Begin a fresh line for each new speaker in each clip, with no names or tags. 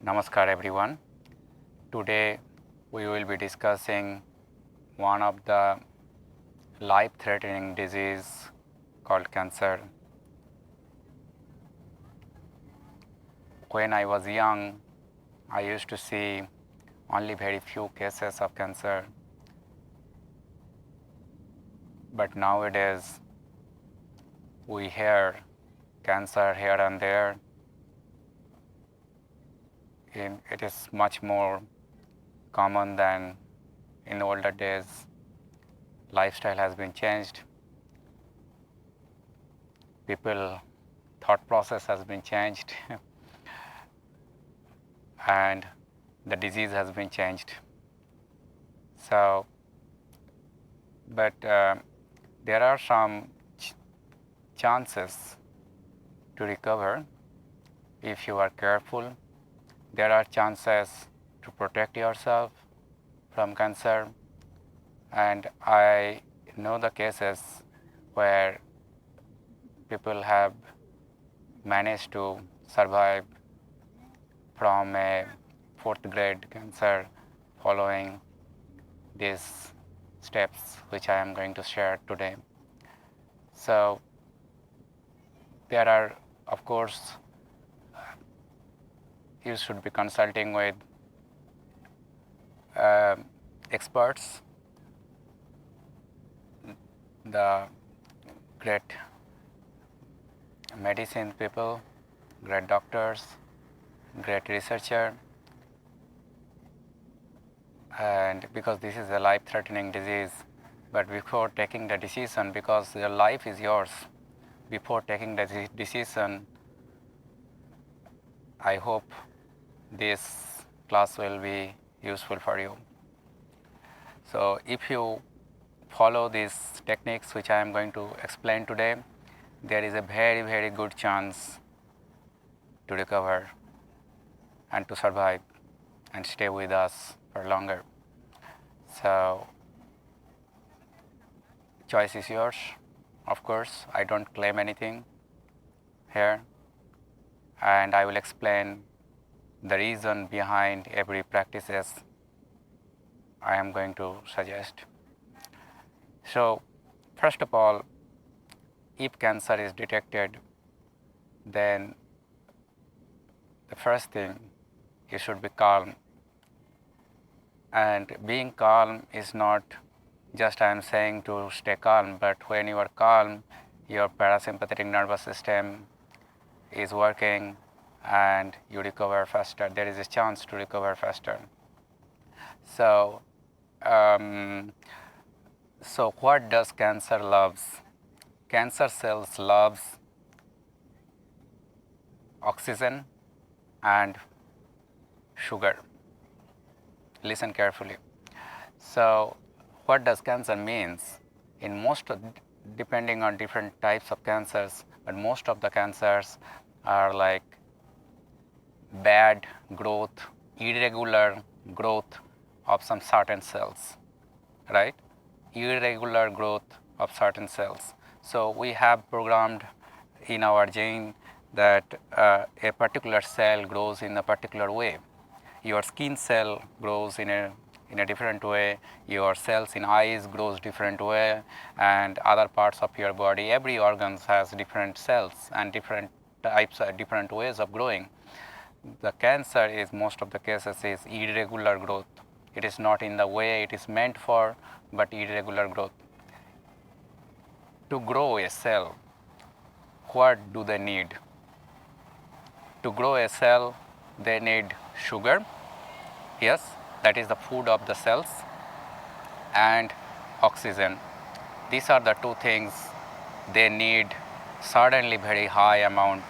Namaskar everyone. Today we will be discussing one of the life-threatening disease called cancer. When I was young, I used to see only very few cases of cancer. But nowadays we hear cancer here and there. It is much more common than in the older days. Lifestyle has been changed. People thought process has been changed and the disease has been changed. So, but there are some chances to recover if you are careful. There are chances to protect yourself from cancer, and I know the cases where people have managed to survive from a 4th grade cancer following these steps which I am going to share today. So there are, of course, you should be consulting with experts, the great medicine people, great doctors, great researcher, and because this is a life-threatening disease. But before taking the decision, because your life is yours, before taking the decision, I hope this class will be useful for you. So if you follow these techniques which I am going to explain today, there is a very, very good chance to recover and to survive and stay with us for longer. So choice is yours. Of course, I don't claim anything here, and I will explain the reason behind every practices I am going to suggest. So first of all, if cancer is detected, then the first thing, you should be calm. And being calm is not just I am saying to stay calm, but when you are calm, your parasympathetic nervous system is working and you recover faster. There is a chance to recover faster. So, what does cancer loves? Cancer cells loves oxygen and sugar. Listen carefully. So, what does cancer means? In most of, depending on different types of cancers, but most of the cancers are like bad growth, irregular growth of some certain cells, right? Irregular growth of certain cells. So we have programmed in our gene that a particular cell grows in a particular way. Your skin cell grows in a different way, your cells in eyes grows different way, and other parts of your body, every organ has different cells and different types, different ways of growing. The cancer is most of the cases is irregular growth. It is not in the way it is meant for, but irregular growth. To grow a cell, what do they need? To grow a cell, they need sugar. Yes, that is the food of the cells, and oxygen. These are the two things they need certainly very high amount.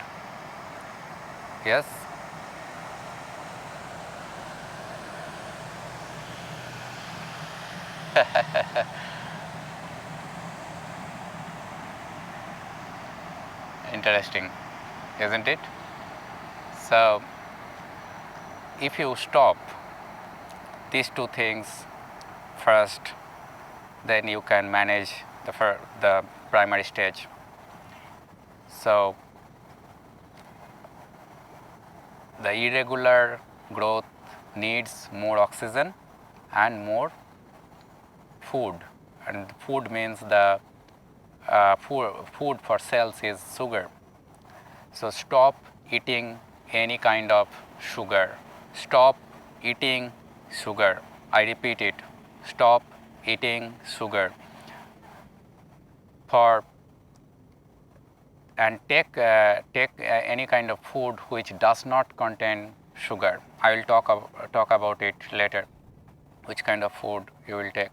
Yes. Interesting, isn't it? So, if you stop these two things first, then you can manage the primary stage. So, the irregular growth needs more oxygen and more food, and food means the food for cells is sugar. So stop eating any kind of sugar. Stop eating sugar. I repeat it. Stop eating sugar. For and take any kind of food which does not contain sugar. I will talk about it later. Which kind of food you will take.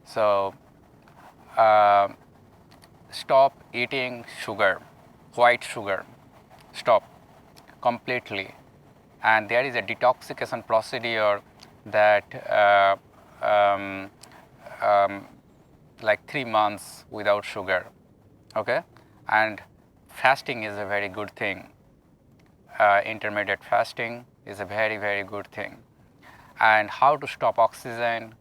So stop eating sugar, white sugar. Stop completely. And there is a detoxification procedure that like 3 months without sugar. Okay, and fasting is a very good thing. Intermittent fasting is a very good thing. And how to stop oxygen,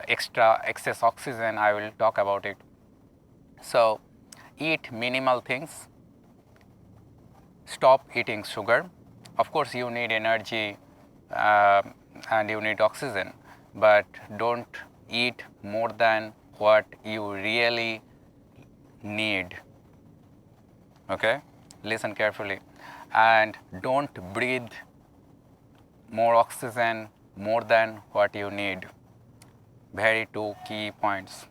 excess oxygen, I will talk about it. So eat minimal things. Stop eating sugar. Of course, you need energy and you need oxygen, but don't eat more than what you really need. Okay, listen carefully, and don't breathe more oxygen more than what you need. Very two key points.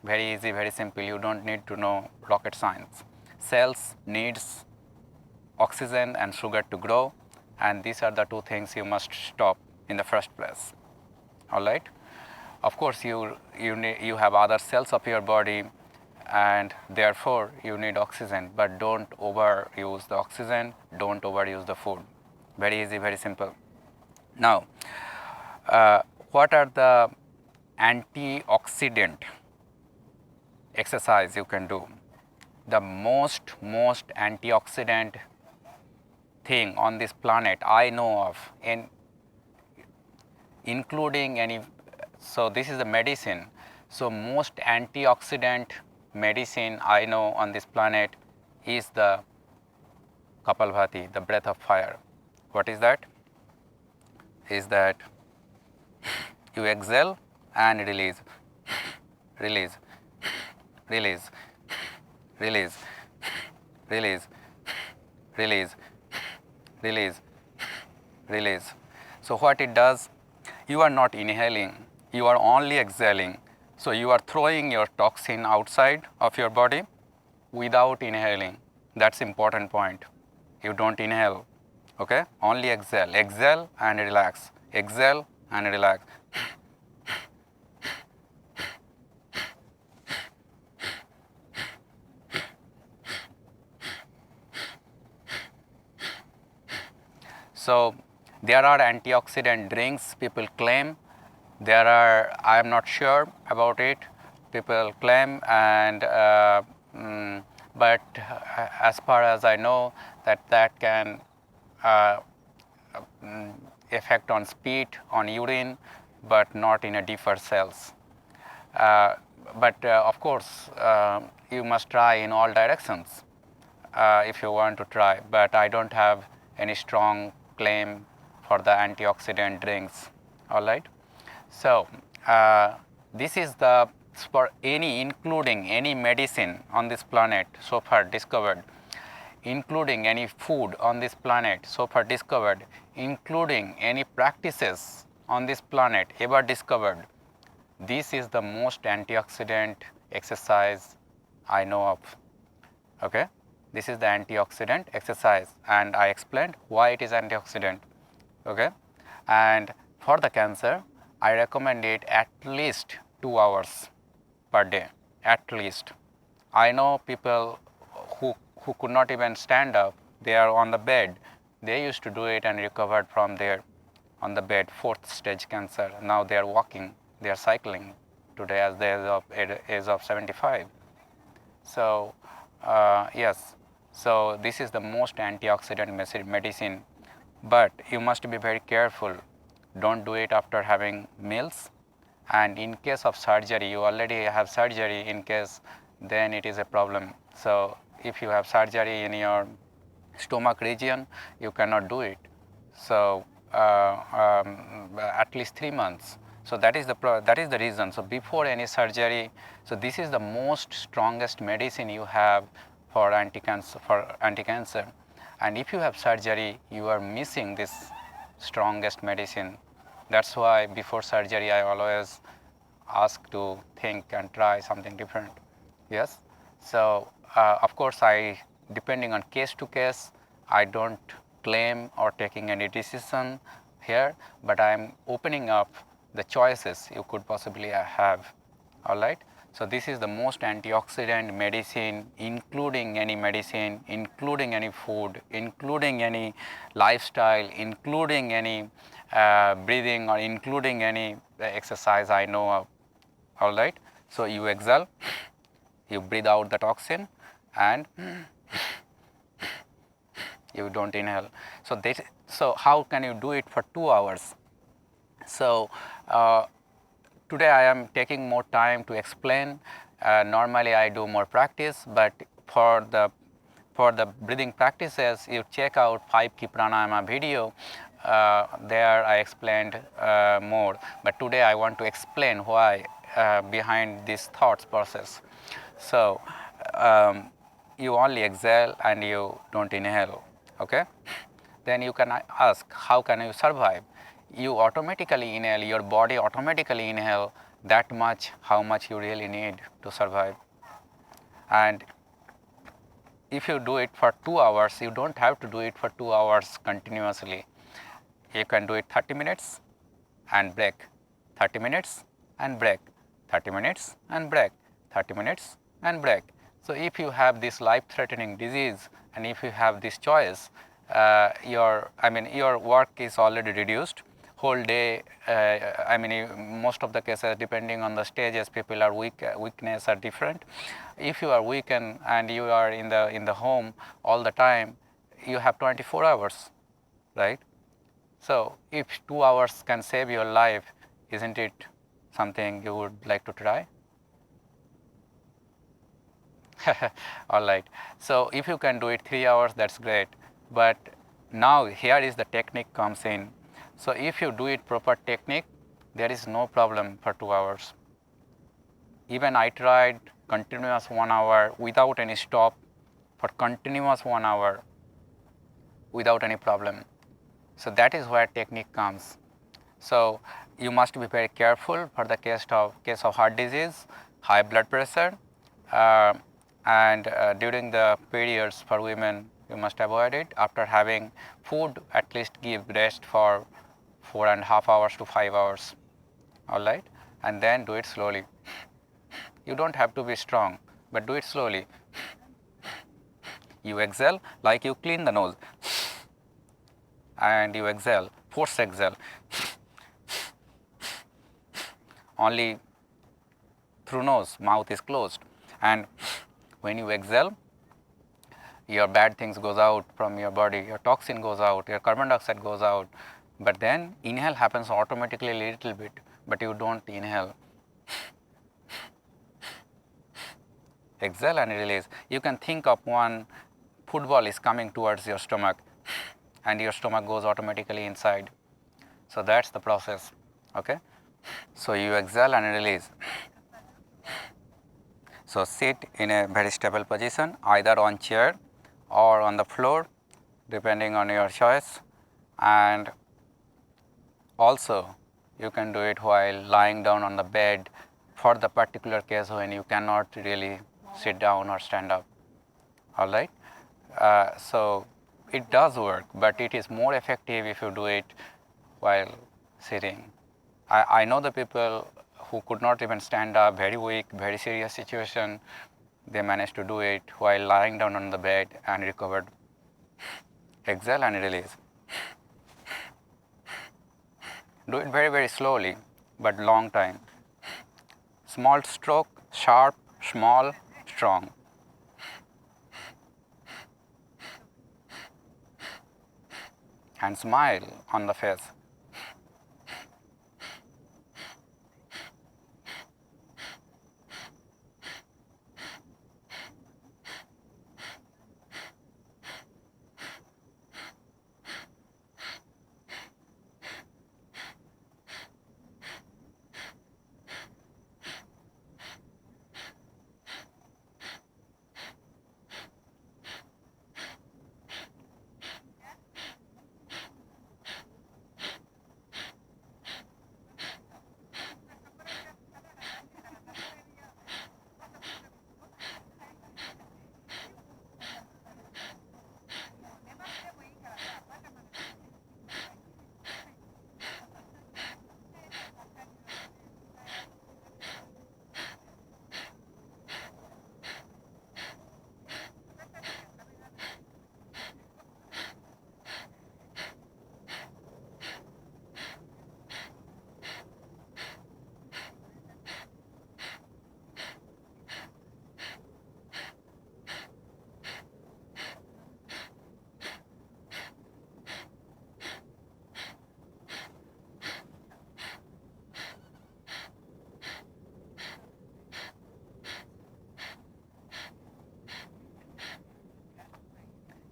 Very easy, very simple. You don't need to know rocket science. Cells needs oxygen and sugar to grow, and these are the two things you must stop in the first place. All right. Of course, you have other cells of your body, and therefore you need oxygen, but don't overuse the oxygen, don't overuse the food. Very easy, very simple. Now, what are the antioxidant exercise you can do? The most antioxidant thing on this planet I know of, including any, so this is a medicine. So most antioxidant medicine I know on this planet is the Kapalbhati, the breath of fire. What is that? Is that you exhale and release, release, release, release, release, release, release, release. So what it does, you are not inhaling, you are only exhaling. So you are throwing your toxin outside of your body without inhaling. That's important point. You don't inhale, okay? Only exhale, exhale and relax, exhale and relax. So there are antioxidant drinks people claim. There are, I am not sure about it. People claim, and but as far as I know, that can effect on spit, on urine, but not in a deeper cells. But of course, you must try in all directions if you want to try. But I don't have any strong claim for the antioxidant drinks. All right. So this is the, for any, including any medicine on this planet so far discovered, including any food on this planet so far discovered, including any practices on this planet ever discovered, this is the most antioxidant exercise I know of. Okay, this is the antioxidant exercise, and I explained why it is antioxidant. Okay, and for the cancer, I recommend it at least 2 hours per day, at least. I know people who could not even stand up, they are on the bed. They used to do it and recovered from their on the bed, 4th stage cancer. Now they are walking, they are cycling today as the age of 75. So yes, so this is the most antioxidant medicine, but you must be very careful. Don't do it after having meals, and in case of surgery, you already have surgery in case, then it is a problem. So if you have surgery in your stomach region, you cannot do it. So at least 3 months. So that is the reason. So before any surgery, so this is the most strongest medicine you have for anti-cancer. And if you have surgery, you are missing this strongest medicine. That's why before surgery I always ask to think and try something different. Yes. So of course, depending on case to case, I don't claim or taking any decision here, but I am opening up the choices you could possibly have. All right. So this is the most antioxidant medicine, including any food, including any lifestyle, including any breathing, or including any exercise I know of. All right. So you exhale, you breathe out the toxin, and you don't inhale. So how can you do it for 2 hours? So today I am taking more time to explain. Normally I do more practice, but for the breathing practices, you check out 5 key pranayama video. There I explained more, but today I want to explain why behind this thoughts process. So you only exhale and you don't inhale. Okay. Then you can ask, how can you survive? You automatically inhale, your body automatically inhale that much, how much you really need to survive. And if you do it for 2 hours, you don't have to do it for 2 hours continuously. You can do it 30 minutes and break, 30 minutes and break, 30 minutes and break, 30 minutes and break. So if you have this life-threatening disease, and if you have this choice, your work is already reduced. Whole day, most of the cases, depending on the stages, people are weakness are different. If you are weak and you are in the home all the time, you have 24 hours, right? So if 2 hours can save your life, isn't it something you would like to try? All right. So if you can do it 3 hours, that's great. But now here is the technique comes in. So if you do it proper technique, there is no problem for 2 hours. Even I tried continuous 1 hour without any stop, for continuous 1 hour without any problem. So that is where technique comes. So you must be very careful for the case of heart disease, high blood pressure, and during the periods for women, you must avoid it. After having food, at least give rest for 4.5 hours to 5 hours. All right, and then do it slowly. You don't have to be strong, but do it slowly. You exhale like you clean the nose, and you exhale, force exhale, only through nose, mouth is closed. And when you exhale, your bad things goes out from your body, your toxin goes out, your carbon dioxide goes out. But then inhale happens automatically a little bit, but you don't inhale. Exhale and release. You can think of one football is coming towards your stomach, and your stomach goes automatically inside. So that's the process. Okay. So you exhale and release. So sit in a very stable position, either on chair or on the floor, depending on your choice. And also you can do it while lying down on the bed, for the particular case when you cannot really sit down or stand up. All right. So it does work, but it is more effective if you do it while sitting. I know the people who could not even stand up, very weak, very serious situation, they managed to do it while lying down on the bed and recovered. Exhale and release. Do it very, very slowly, but long time. Small stroke, sharp, small, strong. And smile on the face.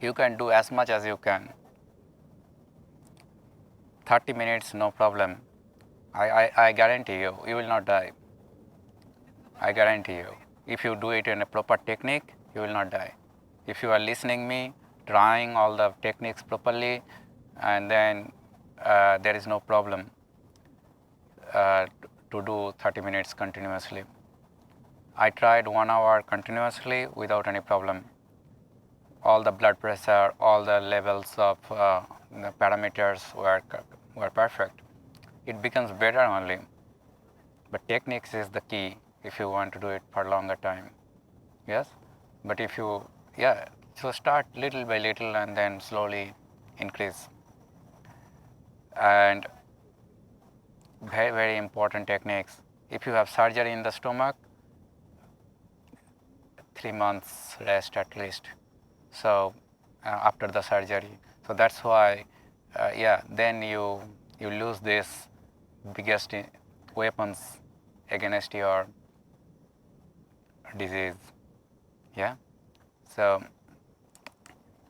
You can do as much as you can. 30 minutes, no problem. I guarantee you, you will not die. I guarantee you. If you do it in a proper technique, you will not die. If you are listening me, trying all the techniques properly, and then there is no problem to do 30 minutes continuously. I tried 1 hour continuously without any problem. All the blood pressure, all the levels of the parameters were perfect. It becomes better only. But techniques is the key if you want to do it for longer time. Yes? But if you, yeah, so start little by little and then slowly increase. And very, very important techniques. If you have surgery in the stomach, 3 months rest at least. So after the surgery. So that's why, yeah, then you lose this biggest weapons against your disease. Yeah. So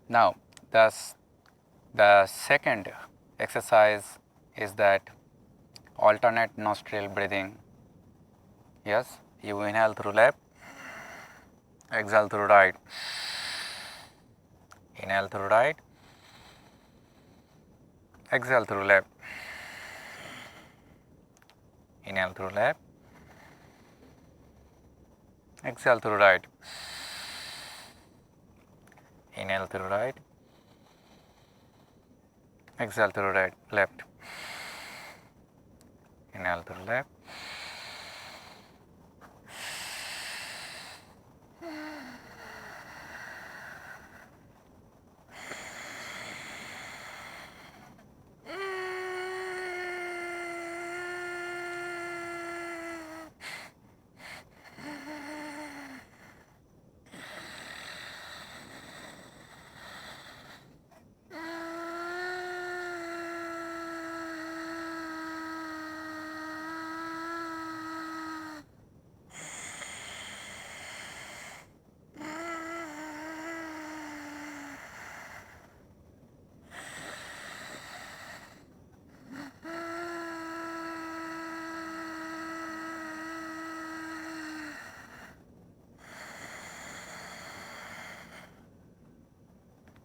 now the second exercise is that alternate nostril breathing. Yes, you inhale through left, exhale through right. Inhale through right, exhale through left. Inhale through left, exhale through right. Inhale through right, exhale through right, left. Inhale through left,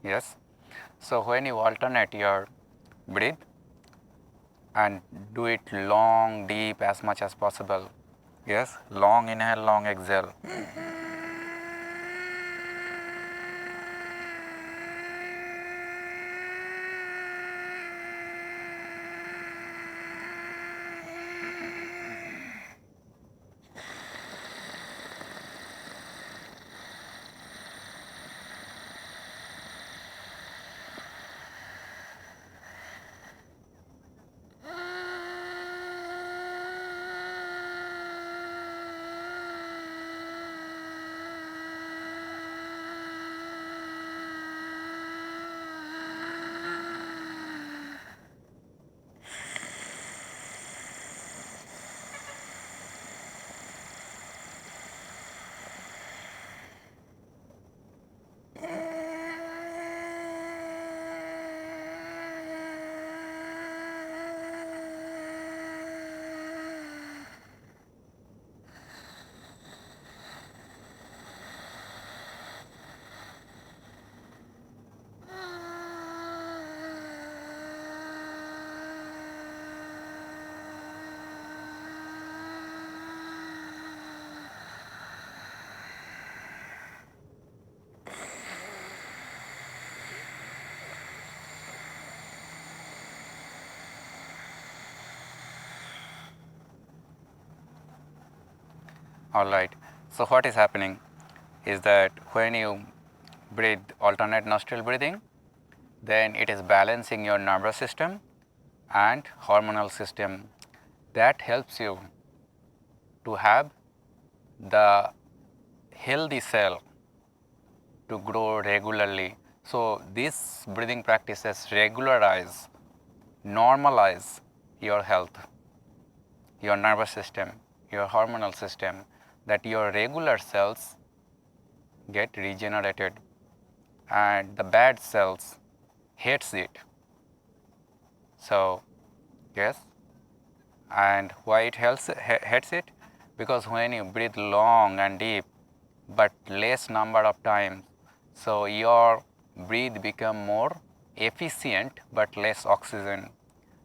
yes. So when you alternate your breathe and do it long, deep as much as possible. Yes, long inhale, long exhale. All right. So what is happening is that when you breathe alternate nostril breathing, then it is balancing your nervous system and hormonal system. That helps you to have the healthy cell to grow regularly. So these breathing practices regularize, normalize your health, your nervous system, your hormonal system, that your regular cells get regenerated. and the bad cells hates it. So yes, and why it hates it? Because when you breathe long and deep but less number of times, so your breathe become more efficient but less oxygen.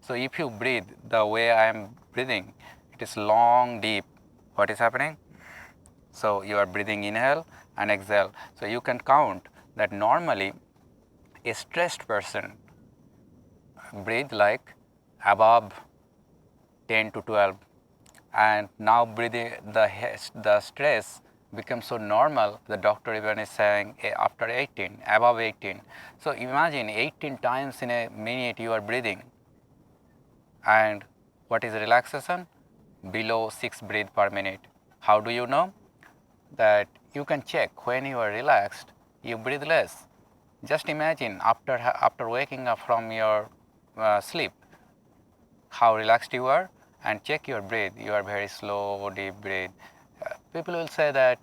So if you breathe the way I am breathing, it is long deep, what is happening? So you are breathing inhale and exhale. So you can count that normally a stressed person breathe like above 10 to 12, and now breathing the stress becomes so normal, the doctor even is saying after 18, above 18. So imagine 18 times in a minute you are breathing, and what is relaxation? Below 6 breath per minute. How do you know? That you can check when you are relaxed, you breathe less. Just imagine after waking up from your sleep, how relaxed you are, and check your breath. You are very slow, deep breath. People will say that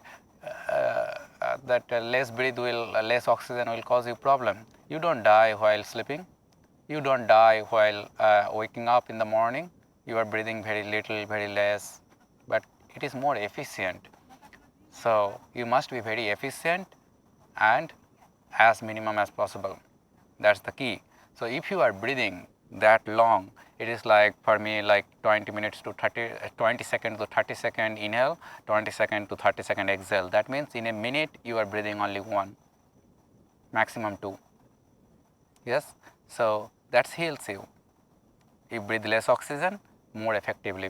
less breath will, less oxygen will cause you problem. You don't die while sleeping. You don't die while waking up in the morning. You are breathing very little, very less, but it is more efficient. So you must be very efficient and as minimum as possible. That's the key. So if you are breathing that long, it is like for me like 20 minutes to 30, 20 seconds to 30 second inhale, 20 second to 30 second exhale. That means in a minute you are breathing only one, maximum two. Yes, so that heals you. You breathe less oxygen more effectively.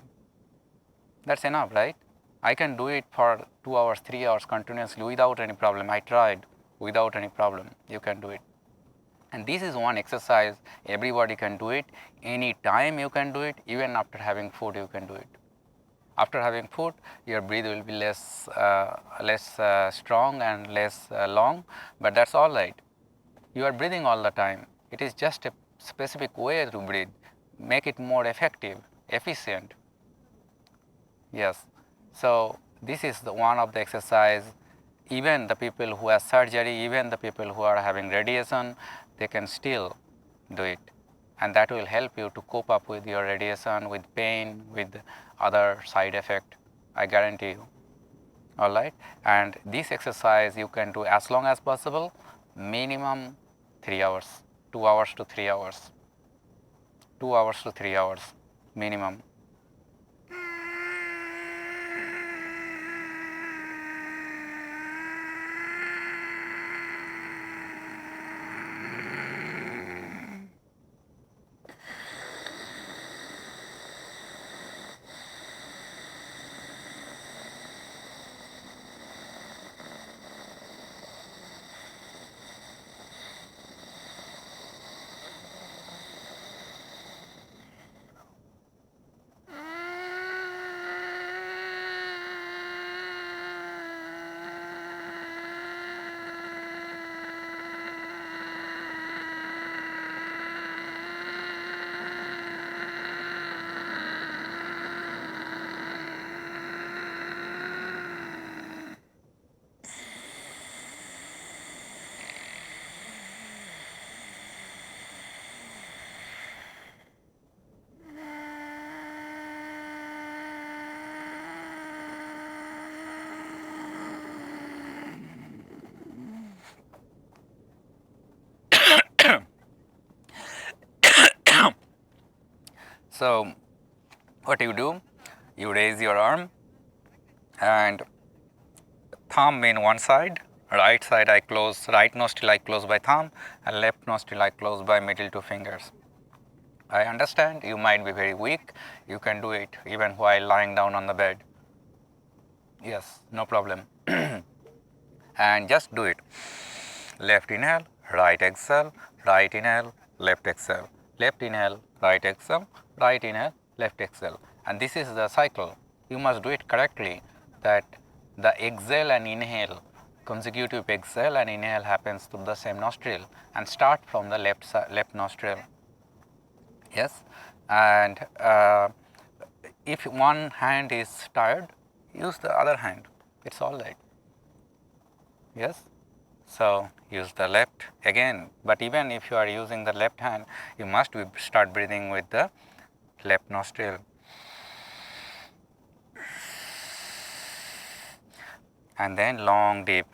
That's enough, right? I can do it for 2 hours, 3 hours continuously without any problem. I tried without any problem. You can do it. And this is one exercise, everybody can do it. Any time you can do it, even after having food you can do it. After having food, your breath will be less strong and less long, but that's all right. You are breathing all the time. It is just a specific way to breathe. Make it more effective, efficient. Yes. So this is one of the exercise. Even the people who have surgery, even the people who are having radiation, they can still do it. And that will help you to cope up with your radiation, with pain, with other side effect. I guarantee you. All right. And this exercise you can do as long as possible, minimum 3 hours, 2 hours to 3 hours, 2 hours to 3 hours minimum. So what you do, you raise your arm and thumb in one side, right side I close, right nostril I close by thumb, and left nostril I close by middle two fingers. I understand you might be very weak, you can do it even while lying down on the bed. Yes, no problem. And just do it. Left inhale, right exhale, right inhale, left exhale, left inhale, right exhale, right inhale, left exhale. And this is the cycle. You must do it correctly, that the exhale and inhale, consecutive exhale and inhale happens through the same nostril and start from the left nostril. Yes, and if one hand is tired, use the other hand. It's all right. Yes. So use the left again, but even if you are using the left hand, you must start breathing with the left nostril. And then long deep.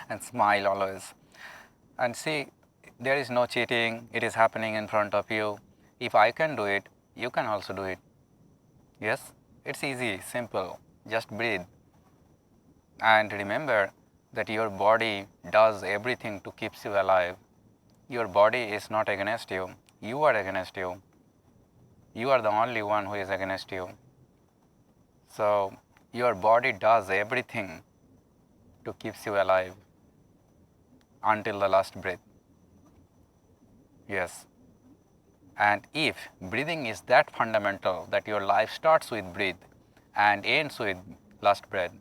And smile always. And see, there is no cheating, it is happening in front of you. If I can do it, you can also do it. Yes, it's easy, simple, just breathe. And remember that your body does everything to keep you alive. Your body is not against you, you are against you. You are the only one who is against you. So your body does everything to keep you alive until the last breath. Yes. And if breathing is that fundamental that your life starts with breath and ends with last breath,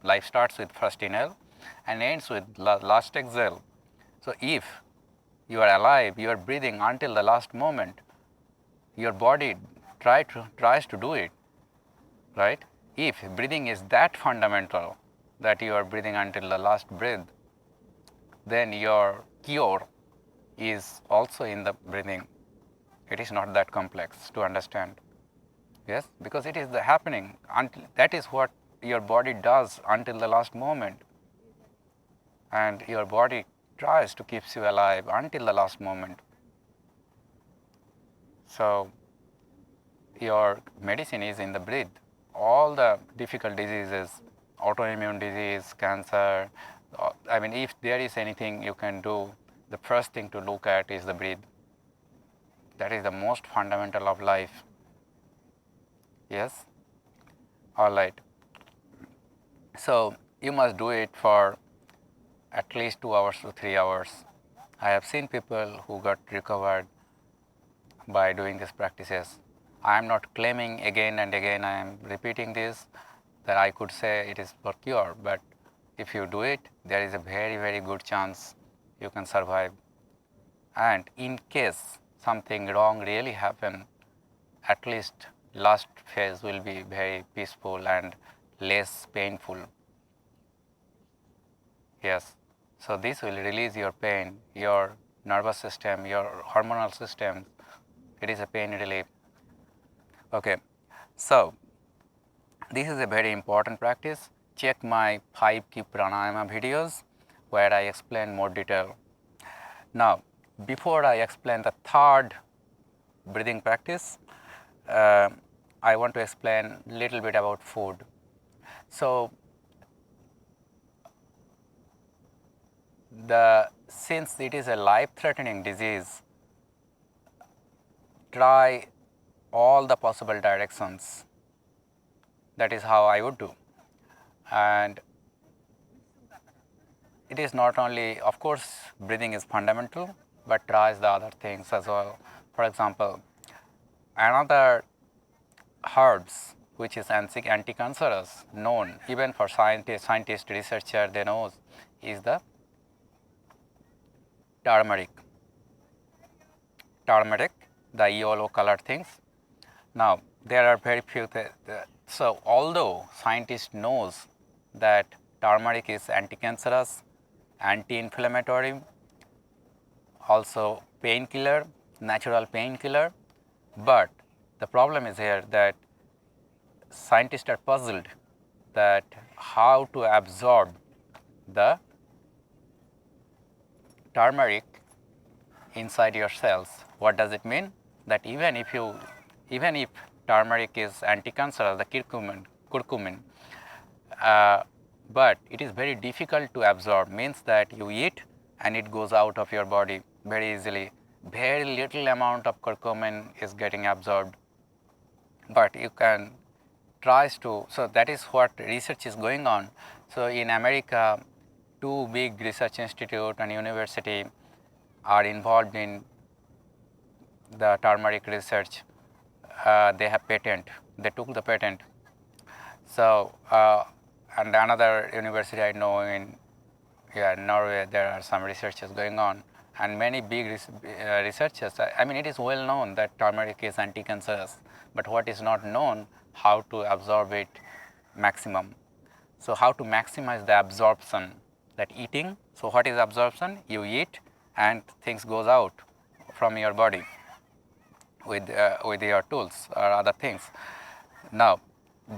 life starts with first inhale and ends with last exhale. So if you are alive, you are breathing until the last moment, your body tries to do it, right? If breathing is that fundamental that you are breathing until the last breath, then your cure is also in the breathing. It is not that complex to understand. Yes, because it is the happening. Until, that is what your body does until the last moment. And your body tries to keep you alive until the last moment. So your medicine is in the breath. All the difficult diseases, autoimmune disease, cancer, I mean, if there is anything you can do, the first thing to look at is the breath. That is the most fundamental of life. Yes? All right. So you must do it for at least 2 hours to 3 hours. I have seen people who got recovered by doing these practices. I am not claiming again and again, I am repeating this, that I could say it is for cure, but if you do it, there is a very, very good chance you can survive. And in case something wrong really happen, at least last phase will be very peaceful and less painful. Yes. So this will release your pain, your nervous system, your hormonal system. It is a pain relief. Okay. So this is a very important practice. Check my 5 key pranayama videos where I explain more detail. Now, before I explain the third breathing practice, I want to explain a little bit about food. So since it is a life-threatening disease, try all the possible directions. That is how I would do. And it is not only, of course, breathing is fundamental, but tries the other things as well. For example, another herbs which is anti-cancerous, known even for scientist, researcher, they know, is the turmeric. Turmeric, the yellow colored things, Now, there are very few, so although scientists knows that turmeric is anti-cancerous, anti-inflammatory, also painkiller, natural painkiller, but the problem is here that scientists are puzzled that how to absorb the turmeric inside your cells. What does it mean? That even if turmeric is anti-cancerous, the curcumin, but it is very difficult to absorb. Means that you eat and it goes out of your body very easily. Very little amount of curcumin is getting absorbed, but you can tries to. So that is what research is going on. So in America, two big research institute and university are involved in the turmeric research. They have patent. They took the patent. So and another university I know in Norway, there are some researches going on, and many big researchers. I mean, it is well known that turmeric is anti-cancerous, but what is not known, how to absorb it maximum. So how to maximize the absorption, that eating. So what is absorption? You eat and things goes out from your body with your tools or other things. Now,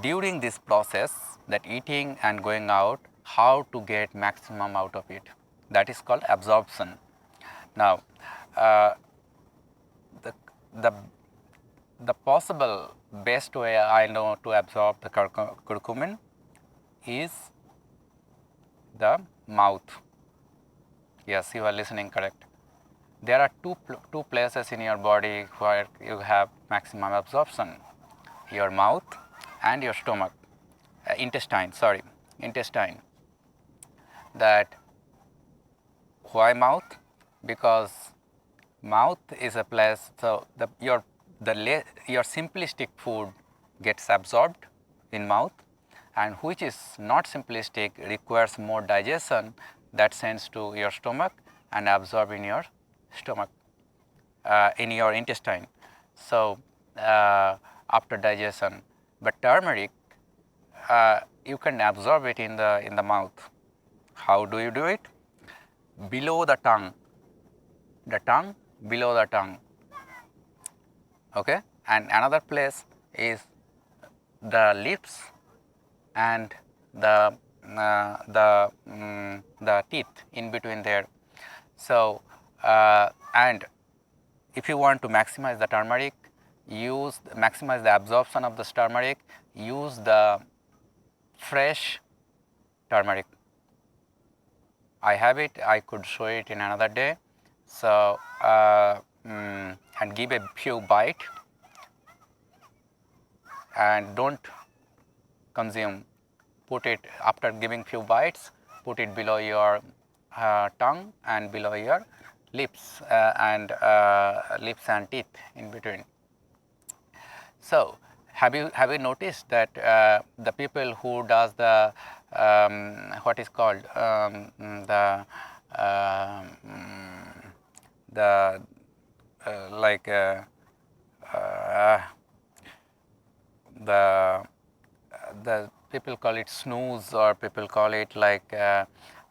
during this process, that eating and going out, how to get maximum out of it, that is called absorption. Now, the possible best way I know to absorb the curcumin is the mouth. Yes, you are listening correct. There are two places in your body where you have maximum absorption: your mouth and your stomach, intestine. That why mouth? Because mouth is a place, so your simplistic food gets absorbed in mouth, and which is not simplistic, requires more digestion, that sends to your stomach and absorb in your stomach, in your intestine. So after digestion, but turmeric, you can absorb it in the mouth. How do you do it? Below the tongue, below the tongue. Okay, and another place is the lips and the teeth in between there. So and if you want to maximize the turmeric, maximize the absorption of the turmeric, use the fresh turmeric. I have it. I could show it in another day. So and give a few bite and don't consume. Put it after giving few bites. Put it below your tongue and below your lips and teeth in between. So have you noticed that the people who does the what is called like the people call it snooze, or people call it like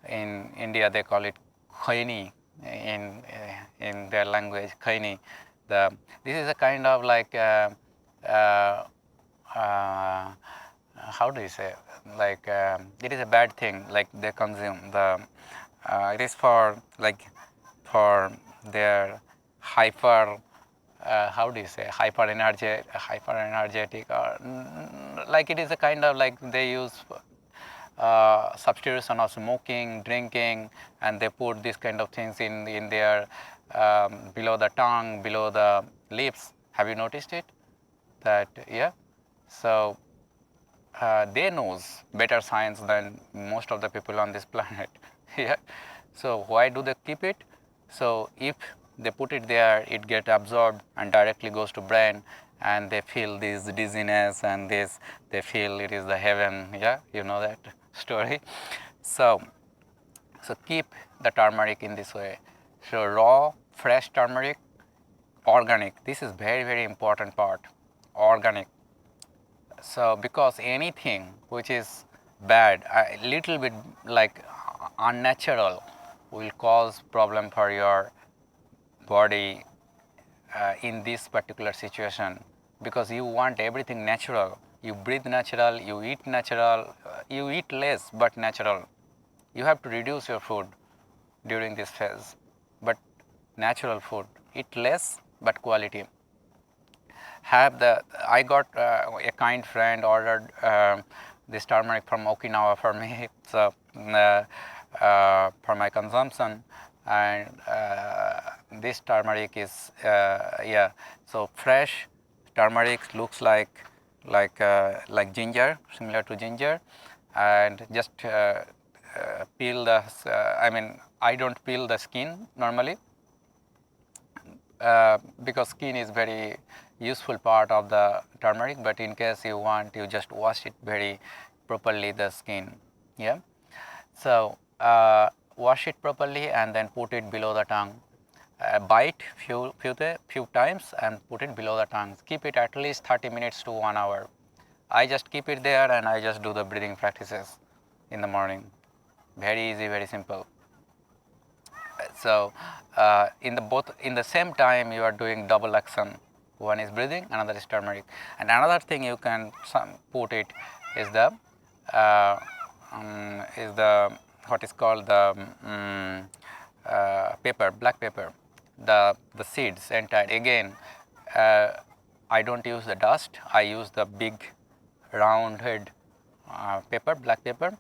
in India they call it khaini in their language, khaini. This is a kind of like how do you say, like it is a bad thing, like they consume it is for their hyper how do you say, hyper energetic, or like it is a kind of like they use substitution of smoking, drinking, and they put these kind of things in their below the tongue, below the lips. Have you noticed it? That so they knows better science than most of the people on this planet. So why do they keep it? So if they put it there, it get absorbed and directly goes to brain, and they feel this dizziness and this, they feel it is the heaven. You know that story. So keep the turmeric in this way. So raw fresh turmeric, organic, this is very important part. organic. So because anything which is bad, a little bit like unnatural, will cause problem for your body in this particular situation, because you want everything natural. You breathe natural, you eat natural, you eat less but natural. You have to reduce your food during this phase, but natural food. Eat less but quality. Have the I got a kind friend ordered this turmeric from Okinawa for me, so for my consumption, and this turmeric is yeah, so fresh turmeric looks like ginger, similar to ginger, and just peel the I mean, I don't peel the skin normally, because skin is very useful part of the turmeric, but in case you want, you just wash it very properly, the skin. Yeah, so wash it properly and then put it below the tongue. Bite few times and put it below the tongue. Keep it at least 30 minutes to 1 hour. I just keep it there and I just do the breathing practices in the morning. Very easy, very simple. So in the same time you are doing double action. One is breathing, another is turmeric, and another thing you can put it is uh, the what is called the pepper, black pepper, the seeds entire. Again, I don't use the dust. I use the big rounded pepper, black pepper,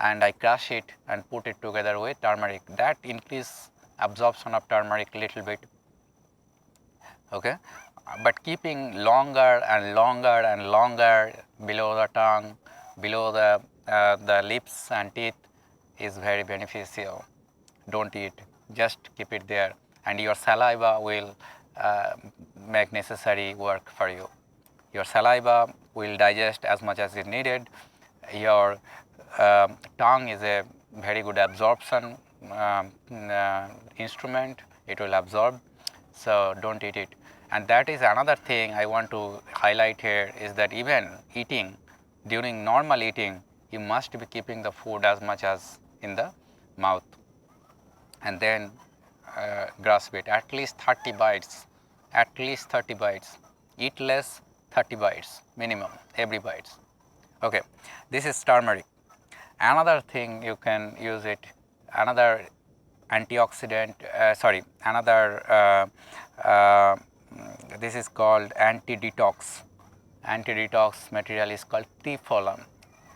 and I crush it and put it together with turmeric. That increase absorption of turmeric little bit. Okay, but keeping longer and longer and longer below the tongue, below the lips and teeth is very beneficial. Don't eat, just keep it there, and your saliva will make necessary work for you. Your saliva will digest as much as is needed. Your tongue is a very good absorption instrument. It will absorb, so don't eat it. And that is another thing I want to highlight here, is that even eating, during normal eating, you must be keeping the food as much as in the mouth, and then grasp it at least 30 bites, at least 30 bites. Eat less, 30 bites minimum every bites. Okay, this is turmeric. Another thing you can use it, another antioxidant, another this is called anti-detox. Anti-detox material is called Triphala.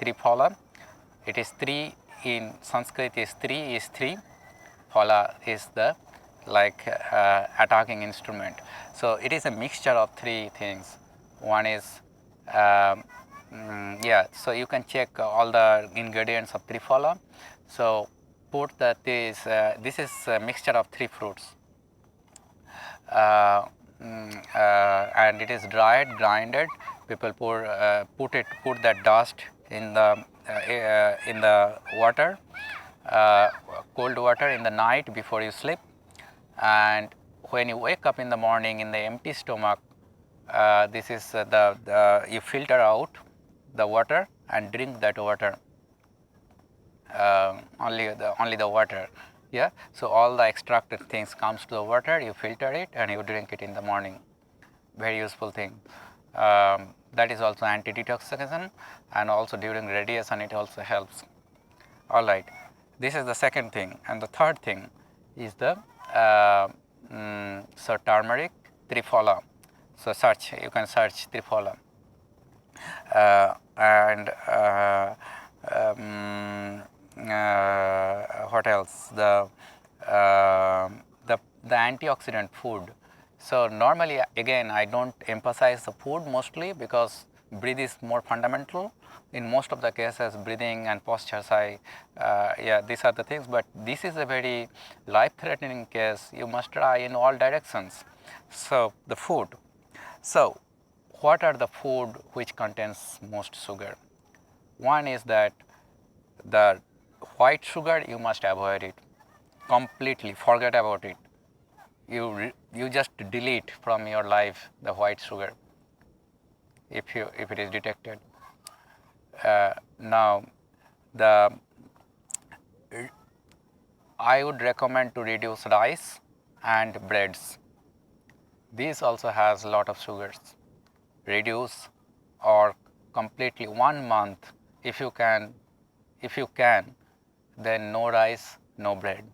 Triphala, it is three in Sanskrit is three. Phala is the attacking instrument. So it is a mixture of three things. One is yeah, so you can check all the ingredients of Triphala. So put that this is a mixture of three fruits, and it is grinded. People put that dust in the water, cold water in the night before you sleep, and when you wake up in the morning in the empty stomach, this is you filter out the water and drink that water, only the water. Yeah, so all the extracted things comes to the water, you filter it and you drink it in the morning. Very useful thing. That is also anti-detoxification, and also during radiation it also helps. All right, this is the second thing, and the third thing is the so turmeric, Triphala. So you can search Triphala, and what else? The antioxidant food. So normally, again, I don't emphasize the food mostly, because breathe is more fundamental. In most of the cases, breathing and postures, yeah, these are the things. But this is a very life-threatening case. You must try in all directions. So the food. So what are the food which contains most sugar? One is that the white sugar, you must avoid it completely. Forget about it. You just delete from your life the white sugar. if it is detected. Now, the I would recommend to reduce rice and breads. These also has a lot of sugars. Reduce or completely 1 month if you can, then no rice, no bread.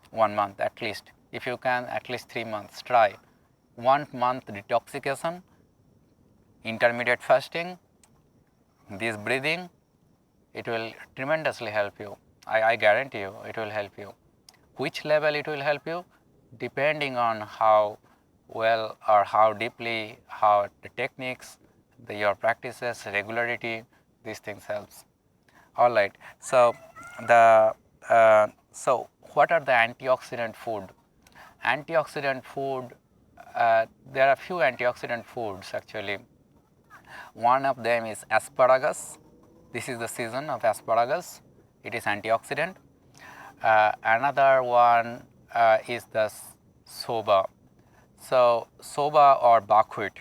1 month at least. If you can, at least 3 months. Try 1 month detoxification, intermediate fasting, this breathing. It will tremendously help you. I guarantee you, it will help you. Which level it will help you? Depending on how well or how deeply, how the techniques, your practices, regularity, these things helps. All right. So so what are the antioxidant food? Antioxidant food. There are few antioxidant foods actually. One of them is asparagus. This is the season of asparagus. It is antioxidant. Another one is the soba. So soba or buckwheat.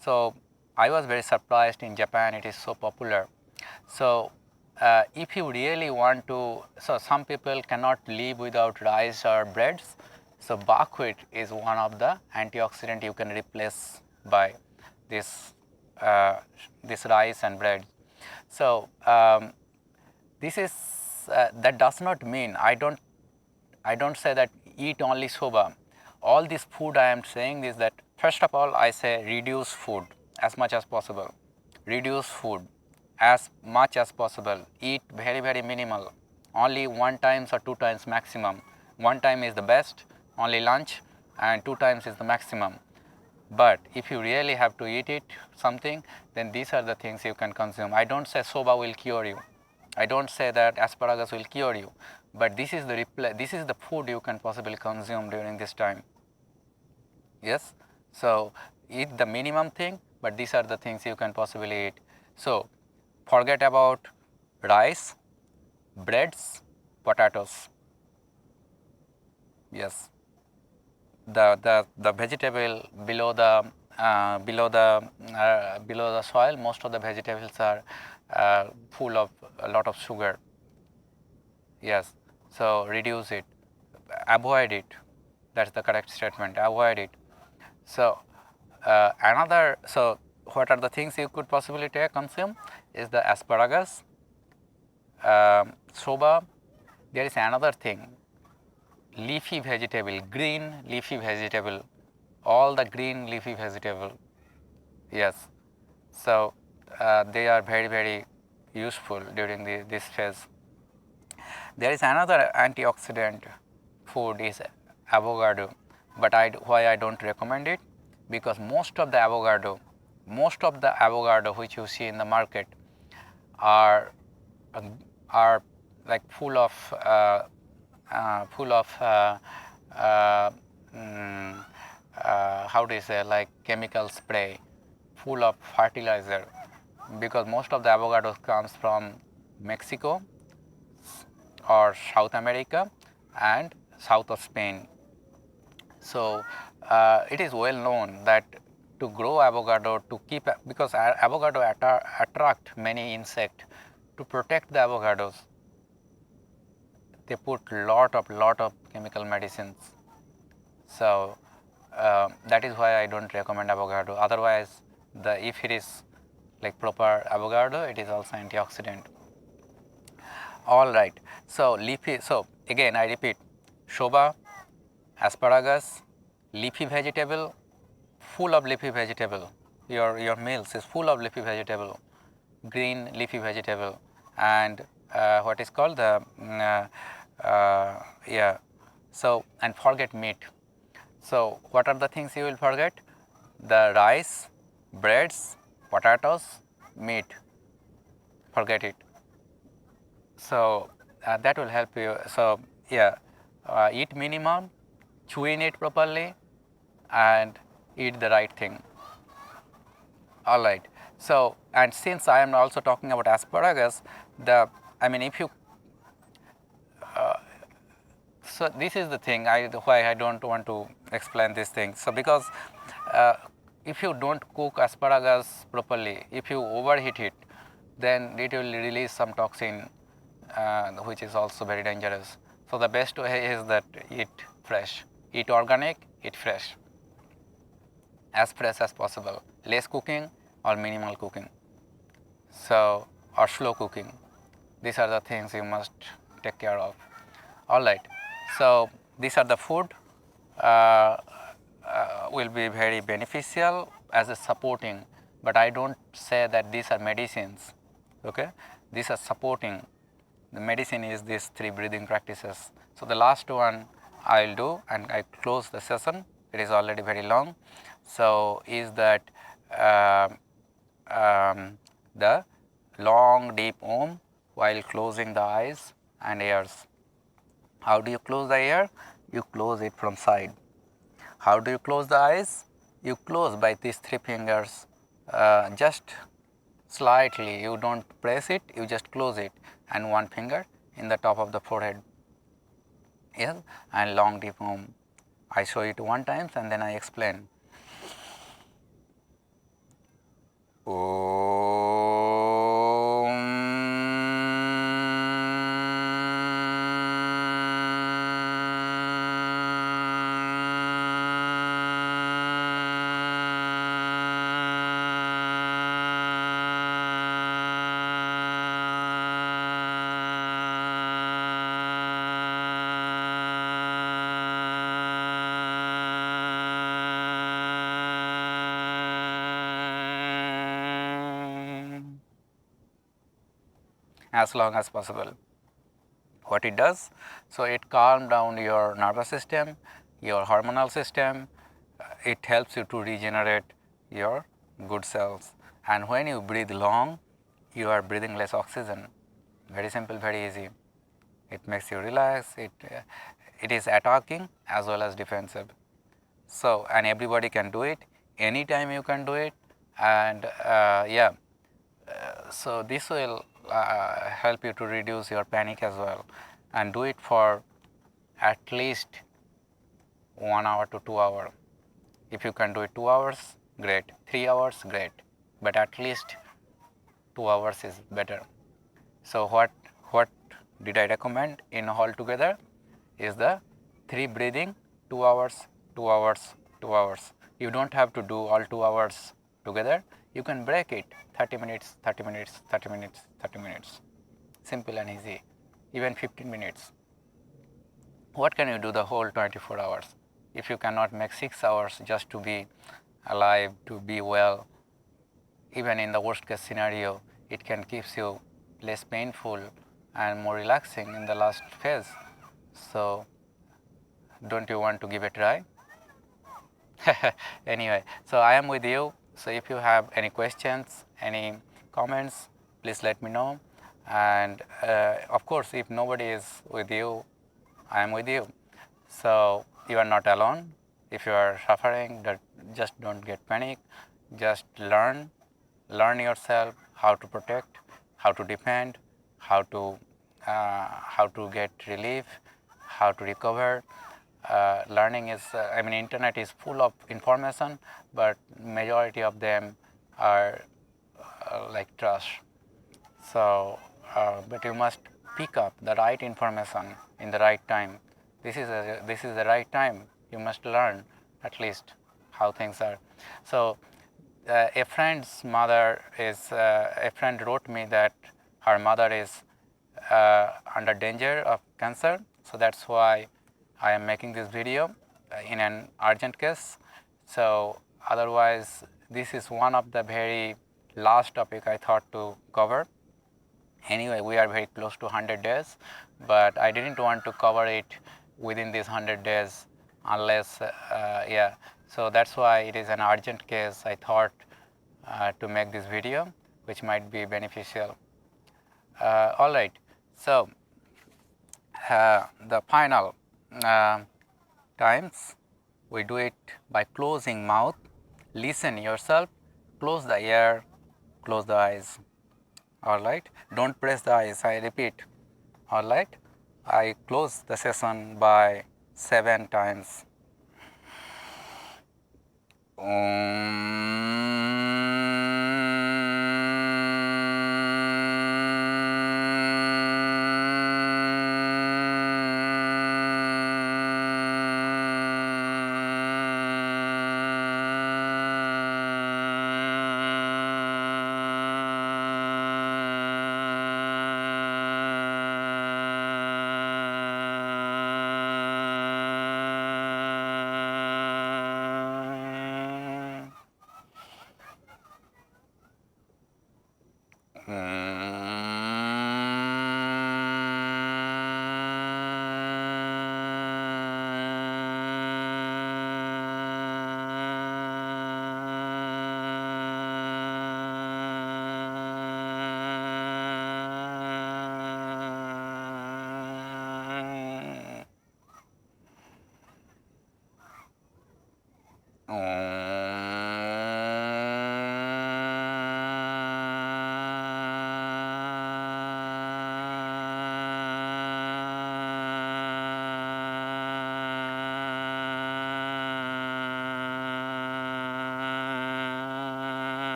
So I was very surprised in Japan it is so popular. So if you really want to, so some people cannot live without rice or breads. So buckwheat is one of the antioxidant you can replace by this this rice and bread. So this is that does not mean I don't say that eat only soba. All this food I am saying is that first of all I say reduce food as much as possible. Reduce food as much as possible. Eat very minimal. Only 1 times or 2 times maximum. 1 time is the best, only lunch, and 2 times is the maximum. But if you really have to eat it something, then these are the things you can consume. I don't say soba will cure you. I don't say that asparagus will cure you, but this is the food you can possibly consume during this time. Yes, so eat the minimum thing, but these are the things you can possibly eat. So forget about rice, breads, potatoes. Yes, the vegetable below the soil, most of the vegetables are full of a lot of sugar. Yes, so reduce it, avoid it. That's the correct statement. Avoid it. So so what are the things you could possibly consume is the asparagus, soba. There is another thing, leafy vegetable, green leafy vegetable, all the green leafy vegetable. Yes, so they are very useful during this phase. There is another antioxidant food is avocado, but why I don't recommend it, because most of the avocado which you see in the market are are like full of how do you say, like chemical spray, full of fertilizer, because most of the avocados comes from Mexico or South America and south of Spain. So it is well known that to grow avocado, to keep, because avocado attract many insects, to protect the avocados, they put lot of chemical medicines. So that is why I don't recommend avocado. Otherwise, if it is like proper avocado, it is also antioxidant. All right. So leafy. So again, I repeat: soba, asparagus, leafy vegetable, full of leafy vegetable. Your meals is full of leafy vegetable, green leafy vegetable, and what is called the yeah. So and forget meat. So what are the things you will forget? The rice, breads, potatoes, meat. Forget it. So that will help you. So yeah, eat minimum, chew in it properly, and eat the right thing. All right. So and since I am also talking about asparagus, if you so this is the thing why I don't want to explain this thing. So because if you don't cook asparagus properly, if you overheat it, then it will release some toxin, which is also very dangerous. So the best way is that eat fresh, eat organic, eat fresh as possible. Less cooking or minimal cooking. So, or slow cooking. These are the things you must take care of. All right. So these are the food will be very beneficial as a supporting, but I don't say that these are medicines. Okay, these are supporting. The medicine is these 3 breathing practices. So the last one I will do, and I close the session. It is already very long. So is that the long deep Om while closing the eyes and ears. How do you close the ear? You close it from side. How do you close the eyes? You close by these 3 fingers, just slightly. You don't press it, you just close it, and 1 finger in the top of the forehead. Yes, and long deep Om. I show it 1 time and then I explain. As long as possible. What it does? So it calms down your nervous system, your hormonal system. It helps you to regenerate your good cells. And when you breathe long, you are breathing less oxygen. Very simple, very easy. It makes you relax. It is attacking as well as defensive. So, and everybody can do it. Anytime you can do it. And so this will help you to reduce your panic as well, and do it for at least 1 hour to 2 hours. If you can do it 2 hours, great. 3 hours, great. But at least 2 hours is better. So what did I recommend in all together is the 3 breathing, 2 hours, 2 hours, 2 hours. You don't have to do all 2 hours together. You can break it 30 minutes, 30 minutes, 30 minutes, 30 minutes. Simple and easy. Even 15 minutes. What can you do the whole 24 hours? If you cannot make 6 hours just to be alive, to be well, even in the worst case scenario, it can keep you less painful and more relaxing in the last phase. So don't you want to give a try? Anyway, so I am with you. So if you have any questions, any comments, please let me know. And of course, if nobody is with you, I am with you. So you are not alone. If you are suffering, just don't get panic. Just learn yourself how to protect, how to defend, how to get relief, how to recover. Learning is, internet is full of information, but majority of them are like trash. So, but you must pick up the right information in the right time. This is the right time. You must learn at least how things are. So, a friend's mother is a friend wrote me that her mother is under danger of cancer. So that's why I am making this video in an urgent case. So otherwise, this is one of the very last topic I thought to cover. Anyway, we are very close to 100 days, but I didn't want to cover it within these 100 days unless, so that's why it is an urgent case. I thought to make this video, which might be beneficial. All right, so the final times we do it by closing mouth. Listen yourself, close the ear, close the eyes. All right, don't press the eyes, I repeat. All right, I close the session by 7 times.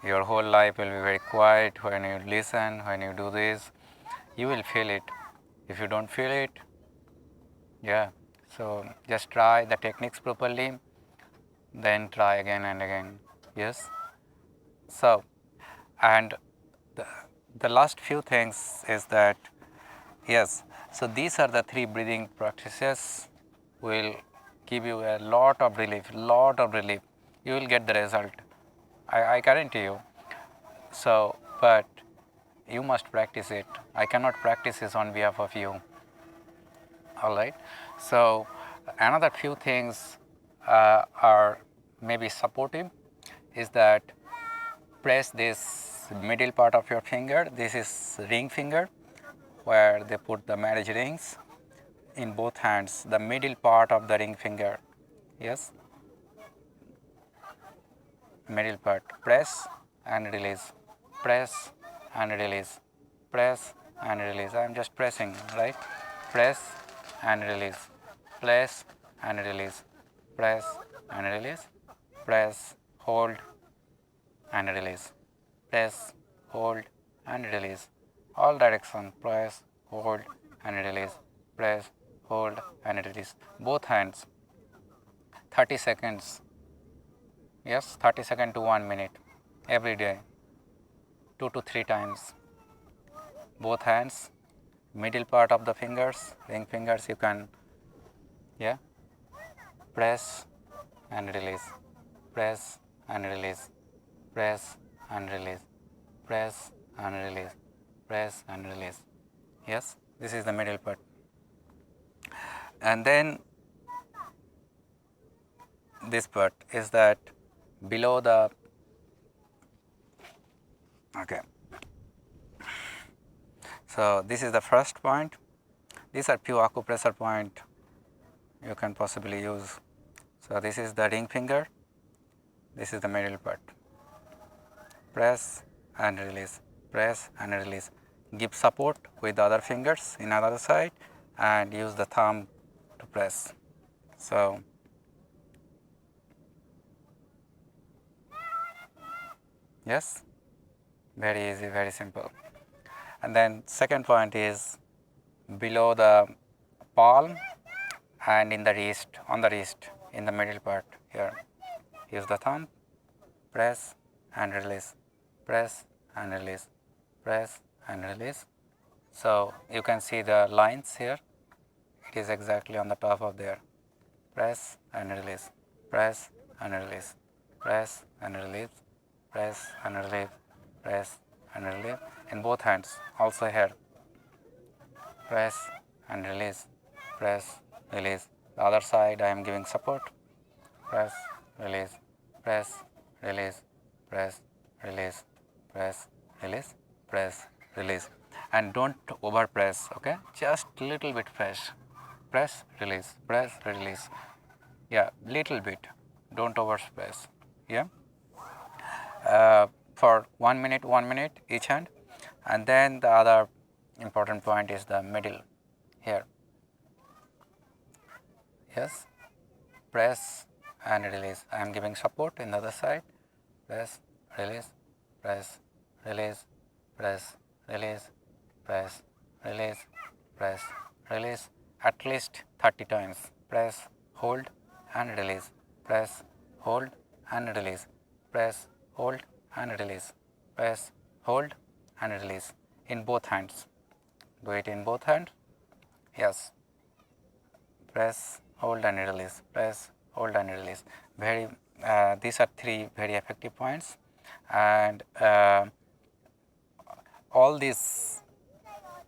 Your whole life will be very quiet when you listen, when you do this. You will feel it. If you don't feel it, yeah. So just try the techniques properly, then try again and again. Yes. So, and the, the last few things is that, yes, so these are the 3 breathing practices will give you a lot of relief, You will get the result. I guarantee you. So, but you must practice it. I cannot practice this on behalf of you. All right. So, another few things are maybe supportive is that press this middle part of your finger. This is ring finger where they put the marriage rings in both hands, the middle part of the ring finger. Yes, middle part. Press and release. press and release, press and release. I am just pressing, right? Press and release, press and release, press and release, press, hold and release, press, hold and release. All direction, press, hold and release, press, hold and release. Both hands, 30 seconds. Yes, 30 seconds to 1 minute every day, 2 to 3 times. Both hands, middle part of the fingers, ring fingers, you can, yeah, press and release, press and release, press and release, press and release, press and release. Yes, this is the middle part. And then this part is that below the, okay. So this is the first point. These are few acupressure point you can possibly use. So this is the ring finger, this is the middle part. Press and release, press and release. Give support with the other fingers in other side and use the thumb to press. So yes, very easy, very simple. And then second point is below the palm and in the wrist, on the wrist, in the middle part here. Use the thumb, press and release, press and release, press and release. So you can see the lines here. It is exactly on the top of there. Press and release, press and release, press and release, press and release, press and release. In both hands, also here. Press and release, press, release. The other side I am giving support. Press, release, press, release, press, release, press, release, press, release. And don't over press, okay? Just little bit press. Press, release, press, release. Yeah, little bit. Don't over press. Yeah. For 1 minute each hand. And then the other important point is the middle here. Yes. Press and release. I am giving support in the other side. Press, release, press, release, press, release, press, release, press, release. At least 30 times. Press, hold and release. Press, hold and release. Press, hold and release. Press, hold and release. In both hands. Do it in both hands. Yes. Press, hold and release, press, hold and release. These are 3 very effective points, and all these,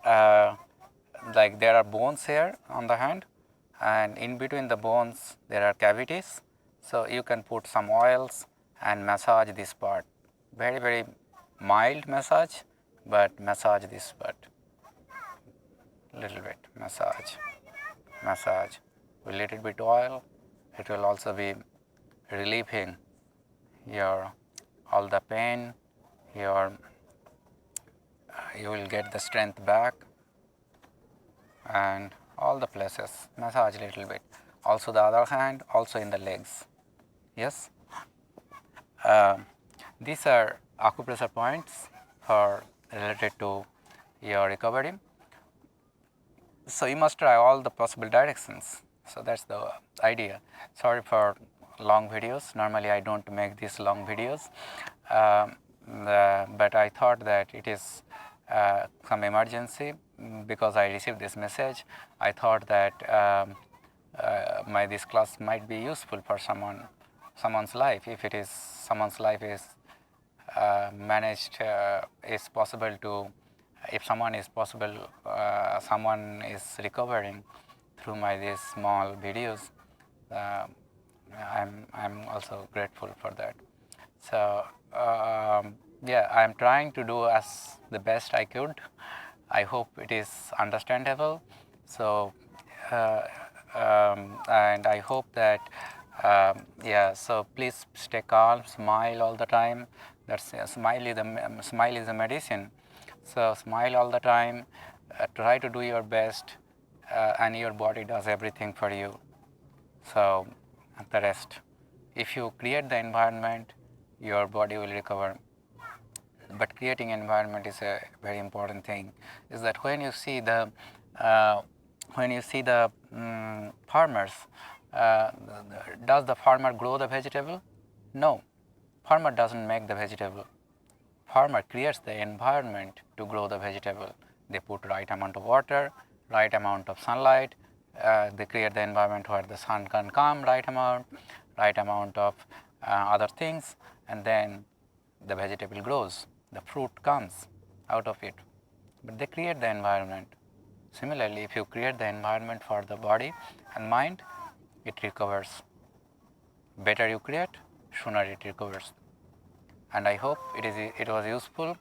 like there are bones here on the hand, and in between the bones there are cavities. So you can put some oils and massage this part. Very mild massage, but massage this part. Little bit massage. Massage with little bit oil. It will also be relieving your all the pain. You will get the strength back, and all the places massage little bit. Also the other hand, also in the legs. Yes. These are acupressure points for related to your recovery. So you must try all the possible directions. So that's the idea. Sorry for long videos. Normally I don't make these long videos, but I thought that it is some emergency because I received this message. I thought that this class might be useful for someone's life. If it is someone's life is managed, is possible to. If someone is recovering through these small videos, I'm also grateful for that. So yeah, I'm trying to do as the best I could. I hope it is understandable. So and I hope that Yeah, so please stay calm, smile all the time. Smile is a medicine. So smile all the time. Try to do your best, and your body does everything for you. So the rest, if you create the environment, your body will recover. But creating environment is a very important thing. Is that uh, when you see the farmers, uh, does the farmer grow the vegetable? No, farmer doesn't make the vegetable. Farmer creates the environment to grow the vegetable. They put right amount of water, right amount of sunlight. They create the environment where the sun can come right amount of other things, and then the vegetable grows, the fruit comes out of it. But they create the environment. Similarly, if you create the environment for the body and mind, it recovers. Better you create, sooner it recovers. And I hope it was useful.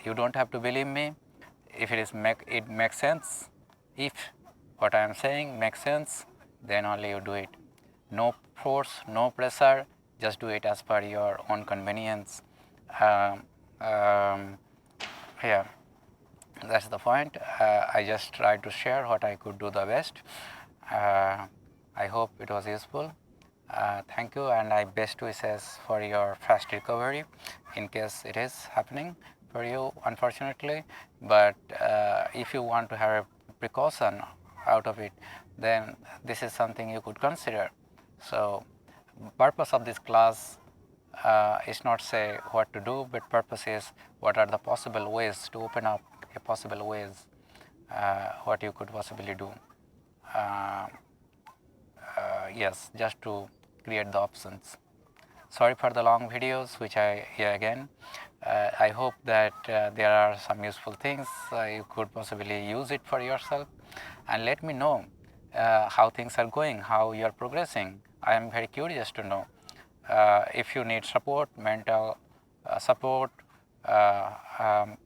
You don't have to believe me. If it makes sense, if what I am saying makes sense, then only you do it. No force, no pressure, just do it as per your own convenience. Um, um, yeah, that's the point. I just tried to share what I could do the best. I hope it was useful. Thank you, and I best wishes for your fast recovery in case it is happening for you, unfortunately. But if you want to have a precaution out of it, then this is something you could consider. So purpose of this class is not say what to do, but purpose is what are the possible ways to open up a possible ways what you could possibly do. Uh, yes, just to create the options. Sorry for the long videos, which I hear again. I hope that there are some useful things. You could possibly use it for yourself, and let me know how things are going, how you are progressing. I am very curious to know. If you need support, mental support, uh, um,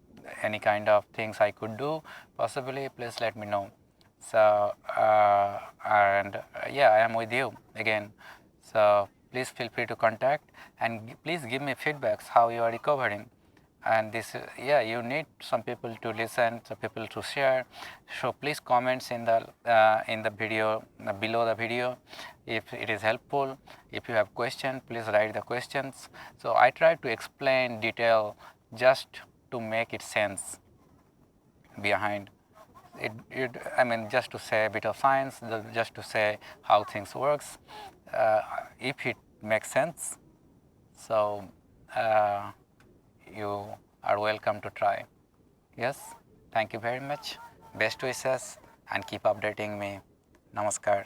any kind of things I could do, possibly, please let me know. So, yeah, I am with you again. So please feel free to contact, and please give me feedbacks how you are recovering. And this, yeah, you need some people to listen, some people to share. So please comments in the video below the video if it is helpful. If you have questions, please write the questions. So I try to explain detail just to make it sense behind I mean, just to say a bit of science, just to say how things works, if it makes sense. So you are welcome to try. Yes, thank you very much. Best wishes and keep updating me. Namaskar.